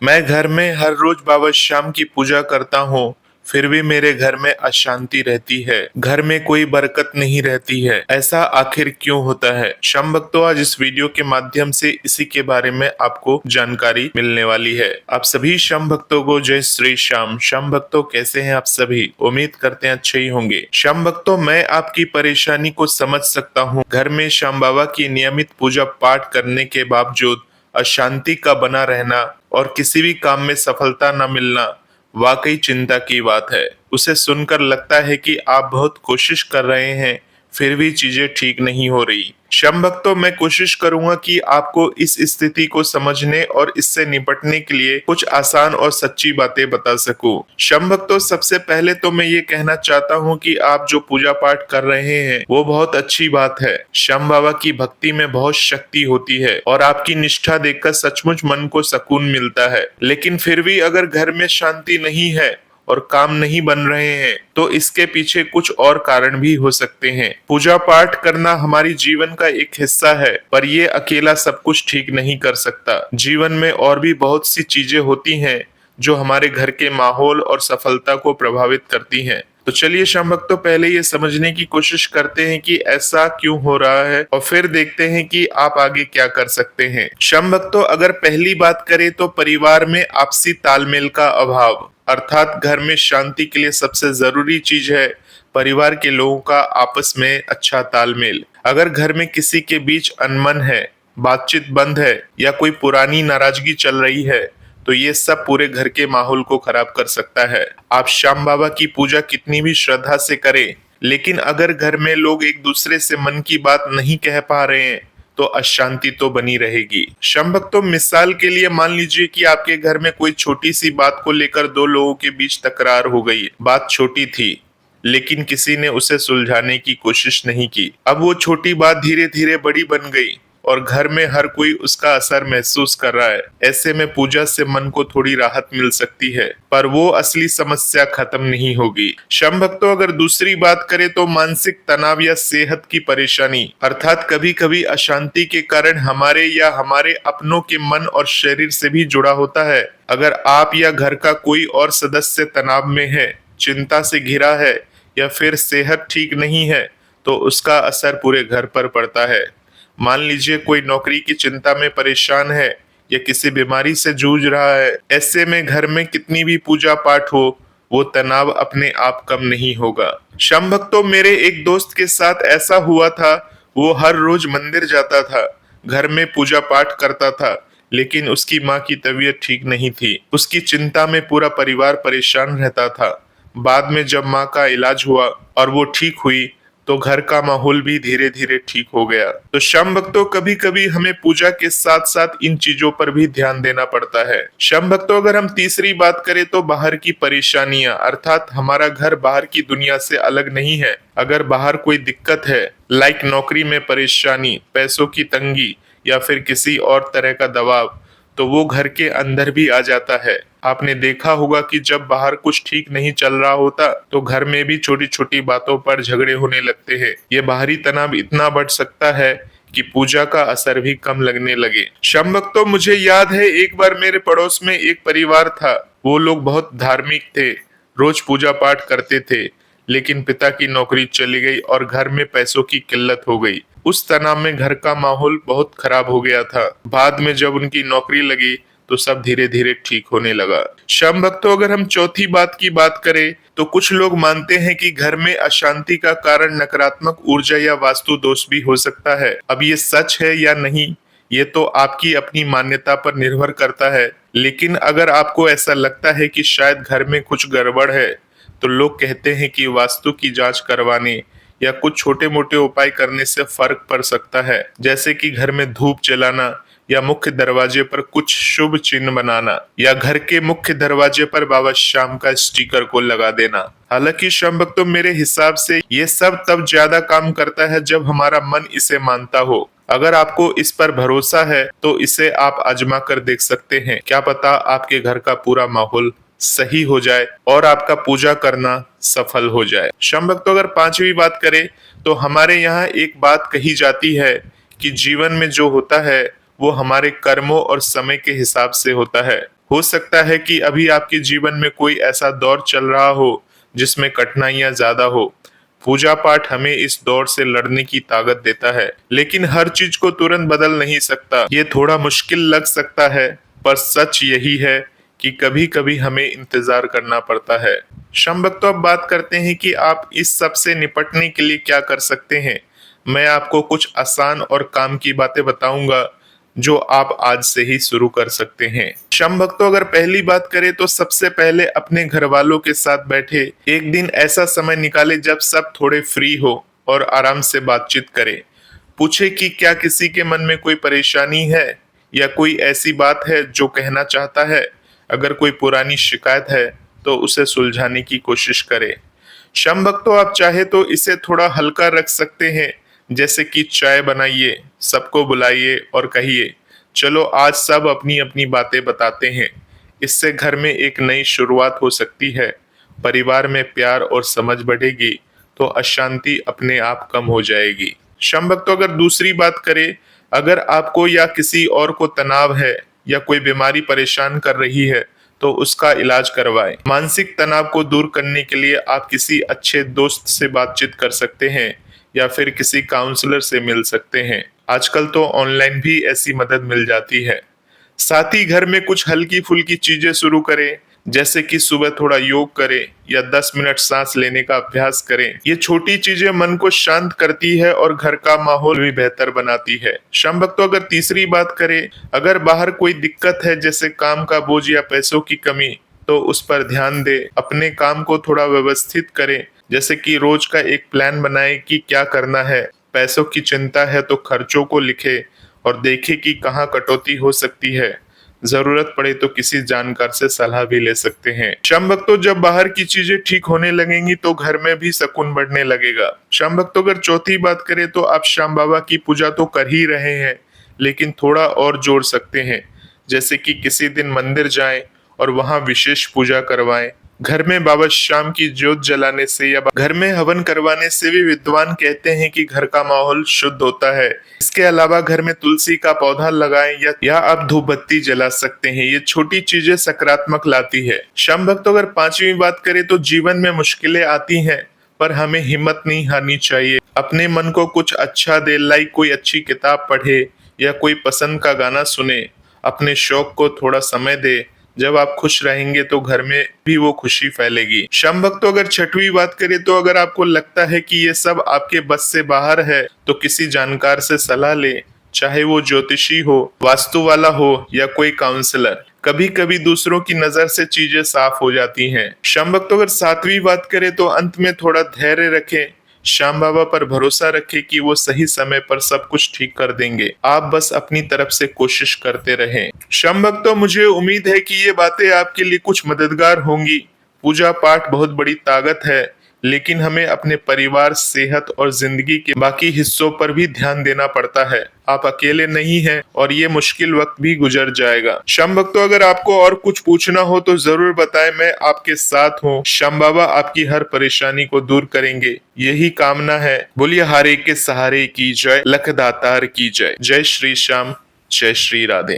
मैं घर में हर रोज बाबा श्याम की पूजा करता हूँ, फिर भी मेरे घर में अशांति रहती है। घर में कोई बरकत नहीं रहती है। ऐसा आखिर क्यों होता है? श्याम भक्तों, आज इस वीडियो के माध्यम से इसी के बारे में आपको जानकारी मिलने वाली है। आप सभी श्याम भक्तों को जय श्री श्याम। श्याम भक्तों, कैसे हैं आप सभी? उम्मीद करते हैं अच्छे ही होंगे। श्याम भक्तों, मैं आपकी परेशानी को समझ सकता हूँ। घर में श्याम बाबा की नियमित पूजा पाठ करने के बावजूद अशांति का बना रहना और किसी भी काम में सफलता न मिलना वाकई चिंता की बात है। उसे सुनकर लगता है कि आप बहुत कोशिश कर रहे हैं, फिर भी चीजें ठीक नहीं हो रही। श्याम भक्तों, मैं कोशिश करूंगा कि आपको इस स्थिति को समझने और इससे निपटने के लिए कुछ आसान और सच्ची बातें बता सकूं। श्याम भक्तों, सबसे पहले तो मैं ये कहना चाहता हूं कि आप जो पूजा पाठ कर रहे हैं वो बहुत अच्छी बात है। श्याम बाबा की भक्ति में बहुत शक्ति होती है और आपकी निष्ठा देखकर सचमुच मन को सुकून मिलता है। लेकिन फिर भी अगर घर में शांति नहीं है और काम नहीं बन रहे हैं तो इसके पीछे कुछ और कारण भी हो सकते हैं। पूजा पाठ करना हमारी जीवन का एक हिस्सा है, पर ये अकेला सब कुछ ठीक नहीं कर सकता। जीवन में और भी बहुत सी चीजें होती हैं जो हमारे घर के माहौल और सफलता को प्रभावित करती हैं। तो चलिए श्याम भक्तों, पहले ये समझने की कोशिश करते हैं कि ऐसा क्यों हो रहा है और फिर देखते हैं कि आप आगे क्या कर सकते हैं। श्याम भक्तों, अगर पहली बात करें तो परिवार में आपसी तालमेल का अभाव, अर्थात घर में शांति के लिए सबसे जरूरी चीज है परिवार के लोगों का आपस में अच्छा तालमेल। अगर घर में किसी के बीच अनमन है, बातचीत बंद है या कोई पुरानी नाराजगी चल रही है तो ये सब पूरे घर के माहौल को खराब कर सकता है। आप श्याम बाबा की पूजा कितनी भी श्रद्धा से करें, लेकिन अगर घर में लोग एक दूसरे से मन की बात नहीं कह पा रहे हैं तो अशांति तो बनी रहेगी। श्याम भक्तों, मिसाल के लिए मान लीजिए कि आपके घर में कोई छोटी सी बात को लेकर दो लोगों के बीच तकरार हो गई। बात छोटी थी लेकिन किसी ने उसे सुलझाने की कोशिश नहीं की। अब वो छोटी बात धीरे धीरे बड़ी बन गई और घर में हर कोई उसका असर महसूस कर रहा है। ऐसे में पूजा से मन को थोड़ी राहत मिल सकती है, पर वो असली समस्या खत्म नहीं होगी। श्याम भक्तों, अगर दूसरी बात करें तो मानसिक तनाव या सेहत की परेशानी, अर्थात कभी कभी अशांति के कारण हमारे या हमारे अपनों के मन और शरीर से भी जुड़ा होता है। अगर आप या घर का कोई और सदस्य तनाव में है, चिंता से घिरा है या फिर सेहत ठीक नहीं है तो उसका असर पूरे घर पर पड़ता है। मान लीजिए कोई नौकरी की चिंता में परेशान है या किसी बीमारी से जूझ रहा है। ऐसे में घर में कितनी भी पूजा पाठ हो, वो तनाव अपने आप कम नहीं होगा। श्याम भक्तों, मेरे एक दोस्त के साथ ऐसा हुआ था। वो हर रोज मंदिर जाता था, घर में पूजा पाठ करता था, लेकिन उसकी माँ की तबीयत ठीक नहीं थी। उसकी चिंता में पूरा परिवार परेशान रहता था। बाद में जब माँ का इलाज हुआ और वो ठीक हुई तो घर का माहौल भी धीरे धीरे ठीक हो गया। तो श्याम भक्तों, कभी कभी हमें पूजा के साथ साथ इन चीजों पर भी ध्यान देना पड़ता है। श्याम भक्तों, अगर हम तीसरी बात करें तो बाहर की परेशानियां, अर्थात हमारा घर बाहर की दुनिया से अलग नहीं है। अगर बाहर कोई दिक्कत है, लाइक नौकरी में परेशानी, पैसों की तंगी या फिर किसी और तरह का दबाव, तो वो घर के अंदर भी आ जाता है। आपने देखा होगा कि जब बाहर कुछ ठीक नहीं चल रहा होता तो घर में भी छोटी छोटी बातों पर झगड़े होने लगते हैं। ये बाहरी तनाव इतना बढ़ सकता है कि पूजा का असर भी कम लगने लगे। श्याम भक्तों, मुझे याद है एक बार मेरे पड़ोस में एक परिवार था। वो लोग बहुत धार्मिक थे, रोज पूजा पाठ करते थे, लेकिन पिता की नौकरी चली गई और घर में पैसों की किल्लत हो गई। उस तनाव में घर का माहौल बहुत खराब हो गया था। बाद में जब उनकी नौकरी लगी तो सब धीरे धीरे ठीक होने लगा। श्याम भक्तों, अगर हम चौथी बात की बात करें तो कुछ लोग मानते हैं कि घर में अशांति का कारण नकारात्मक ऊर्जा या वास्तु दोष भी हो सकता है। अब ये सच है या नहीं, ये तो आपकी अपनी मान्यता पर निर्भर करता है। लेकिन अगर आपको ऐसा लगता है कि शायद घर में कुछ गड़बड़ है तो लोग कहते हैं कि वास्तु की जांच करवाने या कुछ छोटे मोटे उपाय करने से फर्क पड़ सकता है, जैसे कि घर में धूप जलाना या मुख्य दरवाजे पर कुछ शुभ चिन्ह बनाना या घर के मुख्य दरवाजे पर बाबा श्याम का स्टिकर को लगा देना। हालांकि श्याम भक्तों, मेरे हिसाब से ये सब तब ज्यादा काम करता है जब हमारा मन इसे मानता हो। अगर आपको इस पर भरोसा है तो इसे आप आजमा कर देख सकते हैं। क्या पता आपके घर का पूरा माहौल सही हो जाए और आपका पूजा करना सफल हो जाए। श्याम भक्तों, अगर पांचवी बात करें तो हमारे यहाँ एक बात कही जाती है कि जीवन में जो होता है वो हमारे कर्मों और समय के हिसाब से होता है। हो सकता है कि अभी आपके जीवन में कोई ऐसा दौर चल रहा हो जिसमें कठिनाइयां ज्यादा हो। पूजा पाठ हमें इस दौर से लड़ने की ताकत देता है, लेकिन हर चीज को तुरंत बदल नहीं सकता। ये थोड़ा मुश्किल लग सकता है, पर सच यही है कि कभी कभी हमें इंतजार करना पड़ता है। शम भक्तों, अब बात करते हैं कि आप इस सब से निपटने के लिए क्या कर सकते हैं। मैं आपको कुछ आसान और काम की बातें बताऊंगा जो आप आज से ही शुरू कर सकते हैं। शम भक्तों, अगर पहली बात करें तो सबसे पहले अपने घर वालों के साथ बैठे। एक दिन ऐसा समय निकाले जब सब थोड़े फ्री हो और आराम से बातचीत करें। पूछे कि क्या किसी के मन में कोई परेशानी है या कोई ऐसी बात है जो कहना चाहता है। अगर कोई पुरानी शिकायत है तो उसे सुलझाने की कोशिश करें। शम भक्तों, आप चाहे तो इसे थोड़ा हल्का रख सकते हैं, जैसे कि चाय बनाइए, सबको बुलाइए और कहिए, चलो आज सब अपनी अपनी बातें बताते हैं। इससे घर में एक नई शुरुआत हो सकती है। परिवार में प्यार और समझ बढ़ेगी तो अशांति अपने आप कम हो जाएगी। शम भक्तों, अगर दूसरी बात करें, अगर आपको या किसी और को तनाव है या कोई बीमारी परेशान कर रही है तो उसका इलाज करवाएं। मानसिक तनाव को दूर करने के लिए आप किसी अच्छे दोस्त से बातचीत कर सकते हैं या फिर किसी काउंसलर से मिल सकते हैं। आजकल तो ऑनलाइन भी ऐसी मदद मिल जाती है। साथ ही घर में कुछ हल्की फुल्की चीजें शुरू करें, जैसे कि सुबह थोड़ा योग करें या 10 मिनट सांस लेने का अभ्यास करें। ये छोटी चीजें मन को शांत करती है और घर का माहौल भी बेहतर बनाती है। शम भक्तों, अगर तीसरी बात करें, अगर बाहर कोई दिक्कत है जैसे काम का बोझ या पैसों की कमी, तो उस पर ध्यान दे। अपने काम को थोड़ा व्यवस्थित करें, जैसे कि रोज का एक प्लान बनाए कि क्या करना है। पैसों की चिंता है तो खर्चों को लिखे और देखे कि कहाँ कटौती हो सकती है। जरूरत पड़े तो किसी जानकार से सलाह भी ले सकते हैं। शम भक्तों, जब बाहर की चीजें ठीक होने लगेंगी तो घर में भी सुकून बढ़ने लगेगा। शम भक्तों, अगर चौथी बात करें तो आप श्याम बाबा की पूजा तो कर ही रहे हैं, लेकिन थोड़ा और जोड़ सकते हैं, जैसे कि किसी दिन मंदिर जाएं और वहां विशेष पूजा करवाएं। घर में बाबा श्याम की ज्योत जलाने से या घर में हवन करवाने से भी विद्वान कहते हैं कि घर का माहौल शुद्ध होता है। इसके अलावा घर में तुलसी का पौधा लगाएं या आप धूप बत्ती जला सकते हैं। ये छोटी चीजें सकारात्मक लाती है। शम भक्तों, अगर पांचवी बात करें तो जीवन में मुश्किलें आती हैं, पर हमें हिम्मत नहीं हारनी चाहिए। अपने मन को कुछ अच्छा दे, लाइक कोई अच्छी किताब पढ़े या कोई पसंद का गाना सुने। अपने शौक को थोड़ा समय दे। जब आप खुश रहेंगे तो घर में भी वो खुशी फैलेगी। शम भक्तों, अगर छठवीं बात करें तो अगर आपको लगता है कि ये सब आपके बस से बाहर है तो किसी जानकार से सलाह ले, चाहे वो ज्योतिषी हो, वास्तु वाला हो या कोई काउंसलर। कभी कभी दूसरों की नजर से चीजें साफ हो जाती हैं। शम भक्तों, अगर सातवीं बात करें तो अंत में थोड़ा धैर्य रखें। श्याम बाबा पर भरोसा रखें कि वो सही समय पर सब कुछ ठीक कर देंगे। आप बस अपनी तरफ से कोशिश करते रहें। शम भक्तों, मुझे उम्मीद है कि ये बातें आपके लिए कुछ मददगार होंगी। पूजा पाठ बहुत बड़ी ताकत है, लेकिन हमें अपने परिवार, सेहत और जिंदगी के बाकी हिस्सों पर भी ध्यान देना पड़ता है। आप अकेले नहीं हैं और ये मुश्किल वक्त भी गुजर जाएगा। शम भक्तों, अगर आपको और कुछ पूछना हो तो जरूर बताएं, मैं आपके साथ हूँ। श्याम बाबा आपकी हर परेशानी को दूर करेंगे, यही कामना है। बोलिए हारे के सहारे की जय, लख दातार की जय। जय श्री श्याम, जय श्री राधे।